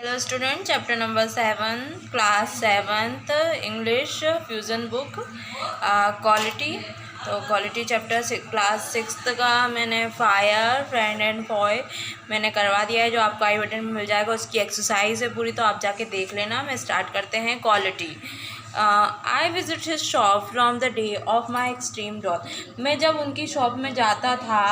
Hello student, chapter number 7, class 7th English fusion book quality। तो quality chapter class 6 का मैंने fire friend and Foy मैंने करवा दिया है, जो आपको आई बटन में मिल जाएगा। उसकी एक्सरसाइज है पूरी, तो आप जाके देख लेना। मैं स्टार्ट करते हैं quality. I visit his shop from the day of my extreme doth. मैं जब उनकी शॉप में जाता था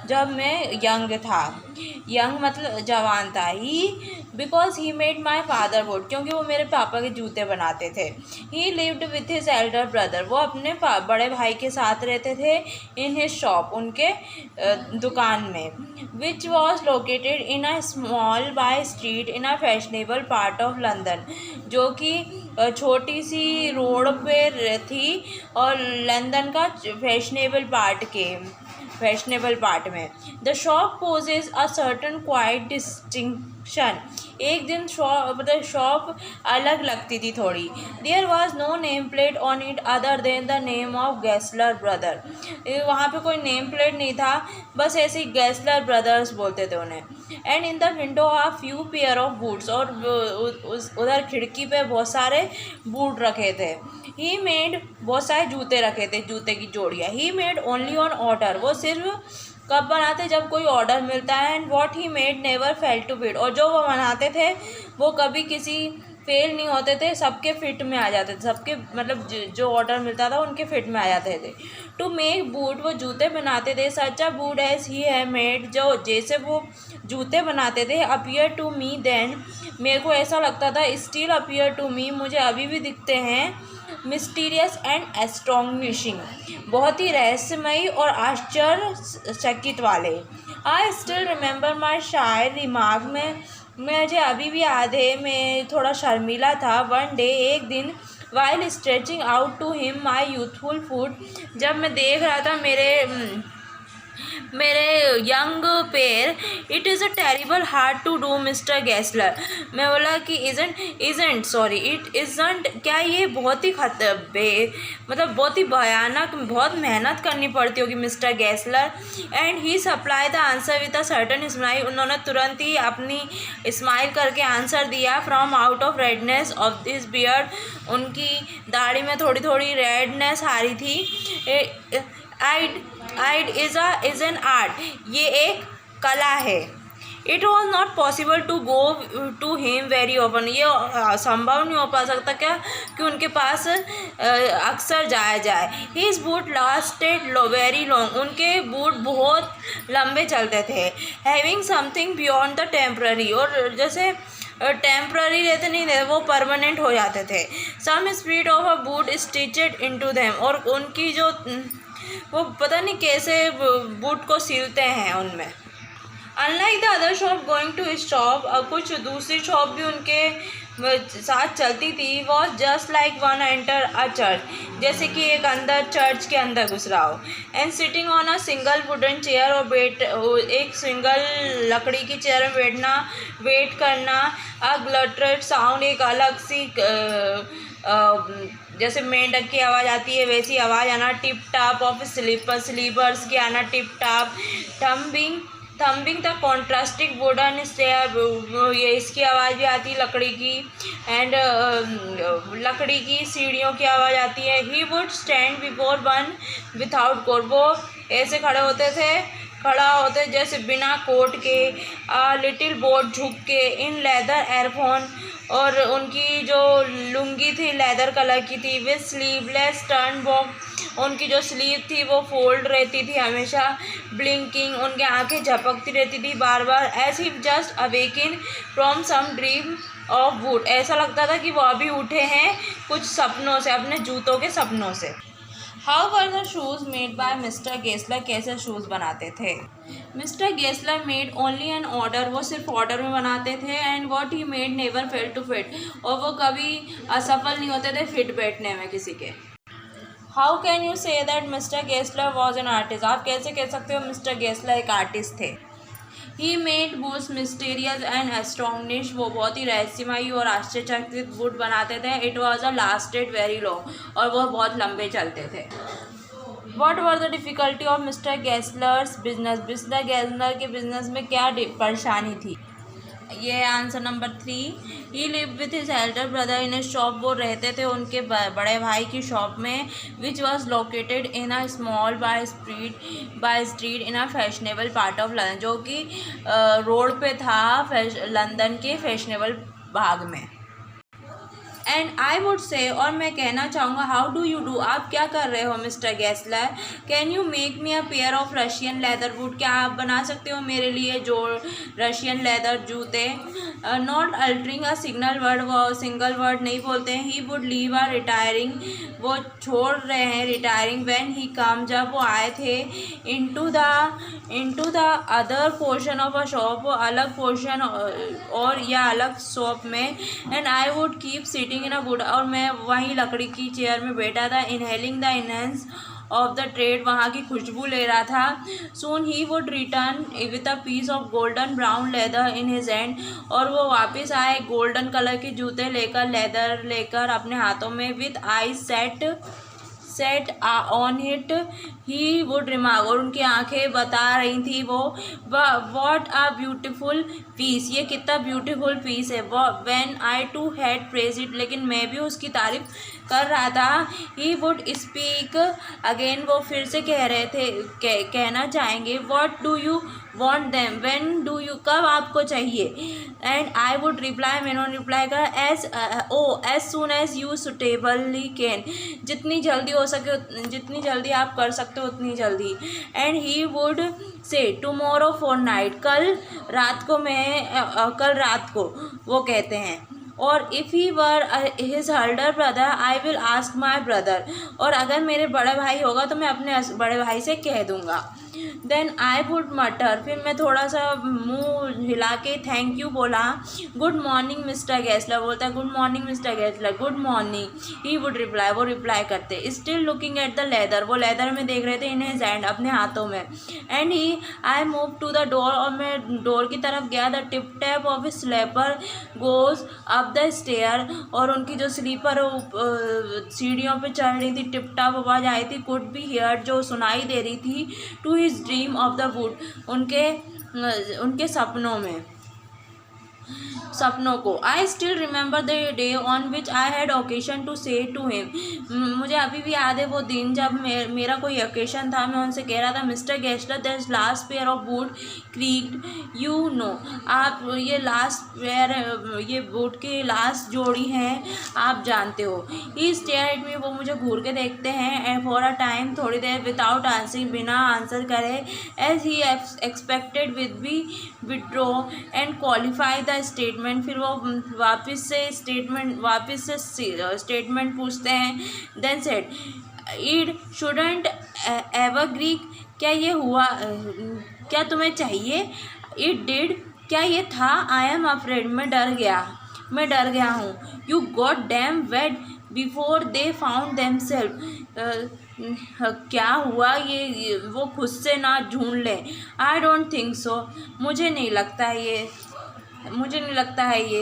जब मैं यंग था, यंग मतलब जवान था। Because he made my father would, क्योंकि वो मेरे पापा के जूते बनाते थे। ही lived with his elder brother, वो अपने बड़े भाई के साथ रहते थे। इन हिज शॉप, उनके दुकान में। Which was located in a small by street in a fashionable part of London, जो कि छोटी सी रोड पे थी और लंदन का फैशनेबल पार्ट में। The shop poses a certain quite distinction, एक दिन शॉप अलग लगती थी थोड़ी। There was no name plate on it other than the name of Gessler brother, वहाँ पे कोई नेम प्लेट नहीं था, बस ऐसे ही गैसलर ब्रदर्स बोलते थे उन्हें। And in the window uh few pair of boots, और उधर खिड़की पे बहुत सारे बूट रखे थे। ही मेड, बहुत सारे जूते रखे थे, जूते की जोड़ियाँ। He made only on order, वो सिर्फ कब बनाते जब कोई ऑर्डर मिलता है। And what he made never fail to fit, और जो वो बनाते थे वो कभी किसी फेल नहीं होते थे, सबके फिट में आ जाते थे, सबके मतलब जो ऑर्डर मिलता था उनके फिट में आ जाते थे। टू मेक बूट, वो जूते बनाते थे। सच अ बूट एज ही है मेड, जो जैसे वो जूते बनाते थे। अपीयर टू मी देन, मेरे को ऐसा लगता था। स्टिल अपीयर टू मी, मुझे अभी भी दिखते हैं। मिस्टीरियस एंड एस्टोनिशिंग, बहुत ही रहस्यमयी और आश्चर्यचकित वाले। आई स्टिल रिमेंबर माई शायर रिमार्क, में मुझे अभी भी याद है, मैं थोड़ा शर्मीला था। वन डे, एक दिन, while stretching out to him my youthful foot, जब मैं देख रहा था मेरे young pair. It is a terrible hard to do mister Gessler, मैं बोला कि इज़ंट सॉरी इट इज़ंट, क्या ये बहुत ही मतलब बहुत ही भयानक, बहुत मेहनत करनी पड़ती होगी mister Gessler. And he supply the answer with a certain smile, उन्होंने तुरंत ही अपनी स्माइल करके आंसर दिया। From out of redness of this beard, उनकी दाढ़ी में थोड़ी थोड़ी रेडनेस आ रही थी। आइड इज़ एन आर्ट, ये एक कला है। It was not possible to go to him very open, ये संभव नहीं हो पा सकता क्या कि उनके पास अक्सर जाया जाए। His boot lasted very long, उनके बूट बहुत लंबे चलते थे। Having something beyond the temporary, और जैसे टेम्प्ररी रहते नहीं थे, वो परमानेंट हो जाते थे। Some speed of a boot stitched into them, और उनकी जो वो पता नहीं कैसे बूट को सिलते हैं उनमें। Unlike the other shop going to shop, कुछ दूसरी शॉप भी उनके साथ चलती थी। Was just like one enter a church, जैसे कि एक अंदर चर्च के अंदर घुस रहा हो। And sitting on a single wooden chair, और एक सिंगल लकड़ी की चेयर में बैठना, वेट करना। अ ग्लटरेड साउंड, एक अलग सी जैसे मेंढक की आवाज़ आती है वैसी आवाज़ आना। टिप टाप ऑफ स्लीपर्स की आना, टिप टाप। थम्बिंग द कॉन्ट्रास्टिक वुडन स्टेयर, ये इसकी आवाज़ भी आती है लकड़ी की। एंड लकड़ी की सीढ़ियों की आवाज़ आती है। He would stand before one without coat, वो ऐसे खड़ा होते जैसे बिना कोट के। लिटिल बोट झुक के, इन लेदर एयरफोन, और उनकी जो लुंगी थी लेदर कलर की थी। विद स्लीवलेस टर्न बॉक, उनकी जो स्लीव थी वो फोल्ड रहती थी हमेशा। ब्लिंकिंग, उनकी आंखें झपकती रहती थी बार बार। As he just awaken from some dream of wood, ऐसा लगता था कि वो अभी उठे हैं कुछ सपनों से, अपने जूतों के सपनों से। How were the shoes made by mister Gessler, कैसे शूज़ बनाते थे। Mister Gessler made only an order, वो सिर्फ ऑर्डर में बनाते थे। And what he made never fail to fit, और वो कभी असफल नहीं होते थे फिट बैठने में किसी के। How can you say that mister Gessler was an artist, आप कैसे कह सकते हो मिस्टर गेसलर एक आर्टिस्ट थे। He made boots mysterious and astonish, वो बहुत ही रहस्यमयी और आश्चर्यचकित बूट बनाते थे। It was a lasted very long, और वह बहुत लंबे चलते थे। What were the difficulty of mister Gessler's business, mister Gessler के बिजनेस में क्या परेशानी थी। ये answer number 3। He live with his elder brother in a shop, वो रहते थे उनके बड़े भाई की शॉप में, which was located in a small by street in a fashionable part of London, जो कि रोड पे था लंदन के फैशनेबल भाग में। एंड आई वुड से, और मैं कहना चाहूँगा, हाउ डू यू डू, आप क्या कर रहे हो mister Gessler, can you make me a pair of Russian leather boot, क्या आप बना सकते हो मेरे लिए जो रशियन लेदर जूते। Not altering a signal word, वो सिंगल वर्ड नहीं बोलते हैं। He would leave a retiring, वो छोड़ रहे हैं रिटायरिंग, व्हेन ही कम, जब वो आए थे, into the other portion of a shop, वो अलग पोर्शन और या अलग शॉप में। And I would keep sitting in a wood, और मैं वहीं लकड़ी की चेयर में बैठा था, inhaling the incense of the trade, वहाँ की खुशबू ले रहा था। Soon he would return with a piece of golden brown leather in his hand, और वो वापस आए गोल्डन कलर के जूते लेकर, लेदर लेकर अपने हाथों में, with I set on it, he would remark, और उनकी आंखें बता रही थी वो, व्हाट अ ब्यूटीफुल पीस, ये कितना ब्यूटीफुल पीस है। When I to had praise it, लेकिन मैं भी उसकी तारीफ कर रहा था। ही वुड स्पीक अगेन, वो फिर से कह रहे थे, कहना चाहेंगे, what do you want them, when do you, कब आपको चाहिए। एंड आई वुड रिप्लाई, मैंने रिप्लाई करा, as soon as you suitably can, जितनी जल्दी हो सके, जितनी जल्दी आप कर सकते हो उतनी जल्दी। And he would say, tomorrow for night, कल रात को, कल रात को वो कहते हैं। और if he were his elder brother I will ask my brother, और अगर मेरे बड़े भाई होगा तो मैं अपने बड़े भाई से कह दूँगा। देन आई वुड मटर, फिर मैं थोड़ा सा मुंह हिला के थैंक यू बोला। गुड मॉर्निंग मिस्टर गेस्लर, बोलता है good morning mister Gessler, good morning. He would reply, वो रिप्लाई करते, still looking at the leather, वो लेदर में देख रहे थे, इन हिज हैंड, अपने हाथों में। And he I move to the door, और मैं डोर की तरफ गया। The tip tap of slipper goes up the stair, और उनकी जो स्लीपर सीढ़ियों पे चढ़ रही थी, टिप टॉप आवाज़ आई थी, कुड बी हियर, जो सुनाई दे रही थी, to his dream of the wood, उनके सपनों को। I still remember the day on which I had occasion to say to him, मुझे अभी भी याद है वो दिन जब मेरा कोई ओकेशन था, मैं उनसे कह रहा था, mister Gessler that last pair of boot creaked, you know, आप ये लास्ट पेयर, ये बूट की लास्ट जोड़ी हैं, आप जानते हो। ही स्टेयर एट मी, वो मुझे घूर के देखते हैं, एंड फॉर अ टाइम, थोड़ी देर, विदाउट आंसरिंग, बिना आंसर करे, as he expected with be withdraw and qualify the statement, फिर वो वापस से स्टेटमेंट पूछते हैं। Then said, it shouldn't ever Greek, क्या ये हुआ, क्या तुम्हें चाहिए। इट डिड, क्या ये था। आई एम अफ्रेड, मैं डर गया हूँ। You got damn wed before they found themself, क्या हुआ, ये वो खुद से ना ढूंढ लें। आई डोंट थिंक सो, मुझे नहीं लगता है ये।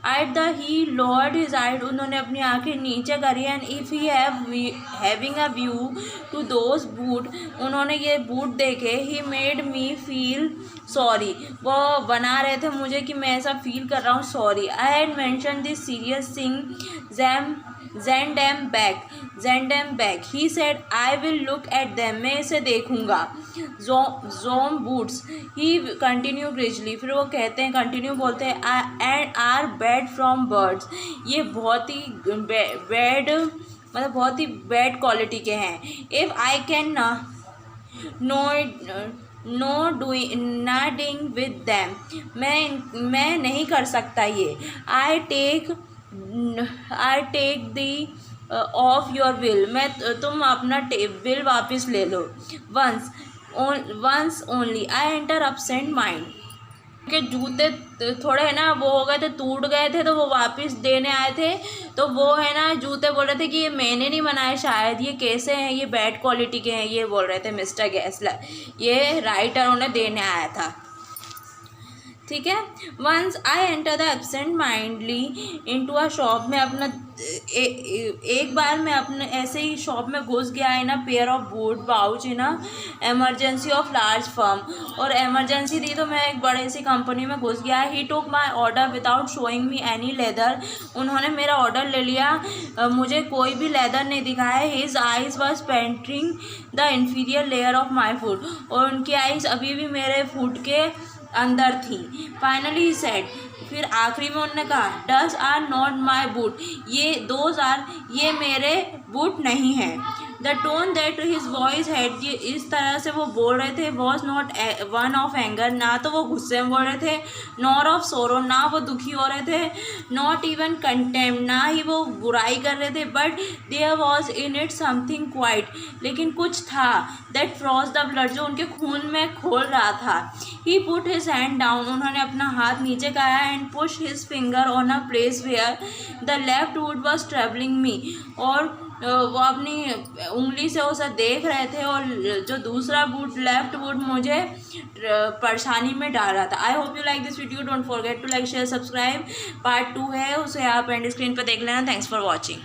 At the he lowered his eyed, उन्होंने अपनी आंखें नीचे करी। And if he having a view to those boot, उन्होंने ये बूट देखे। He made me feel sorry, वो बना रहे थे मुझे कि मैं ऐसा फील कर रहा हूँ, sorry. I had mention this serious thing, send them back. He said, I will look at them. मैं इसे देखूंगा. Zoom boots. He continue gravely. फिर वो कहते हैं, continue बोलते हैं, and are bad from birds. ये बहुत ही bad, मतलब बहुत ही bad क्वालिटी के हैं. If I can nodding with them, मैं नहीं कर सकता ये. I take the of your will, तुम अपना विल वापस ले लो. Once only I enter absent mind, के जूते थोड़े है ना वो हो गए थे, टूट गए थे, तो वो वापस देने आए थे. तो वो है ना जूते बोल रहे थे कि ये मैंने नहीं बनाए, शायद ये कैसे हैं, ये बैड क्वालिटी के हैं, ये बोल रहे थे मिस्टर गेस्लर. ये राइटर उन्हें देने आया था. ठीक है। Once I enter the absent mindedly into a shop, मैं अपना एक बार मैं अपने ऐसे ही शॉप में घुस गया in a pair of boot pouch in a emergency of large firm, और एमरजेंसी थी तो मैं एक बड़े सी कंपनी में घुस गया। He took my order without showing me any leather, उन्होंने मेरा ऑर्डर ले लिया, मुझे कोई भी लेदर नहीं दिखाया। His eyes was painting the inferior layer of my food, और उनकी आइज अभी भी मेरे फूड के अंदर थी। फाइनली ही सेड, फिर आखिरी में उन्होंने कहा, does are not my boot, ये मेरे बूट नहीं हैं। The tone that his voice had, ये इस तरह से वो बोल रहे थे, was not one of anger, ना तो वो गुस्से में बोल रहे थे, नॉर ऑफ सोरो, ना वो दुखी हो रहे थे, नॉट इवन कंटेम्प, ना ही वो बुराई कर रहे थे, but there was in it something quite, लेकिन कुछ था, दैट फ्रॉज द ब्लड, जो उनके खून में खोल रहा था। He put his hand down, उन्होंने अपना हाथ नीचे कराया, and push his finger on a place where the left wood was travelling me, और वो अपनी उंगली से उसे देख रहे थे, और जो दूसरा बूट लेफ्ट बूट मुझे परेशानी में डाल रहा था। I hope you like this video, don't forget to like share subscribe. Part 2 है, उसे आप एंड स्क्रीन पर देख लेना। Thanks for watching.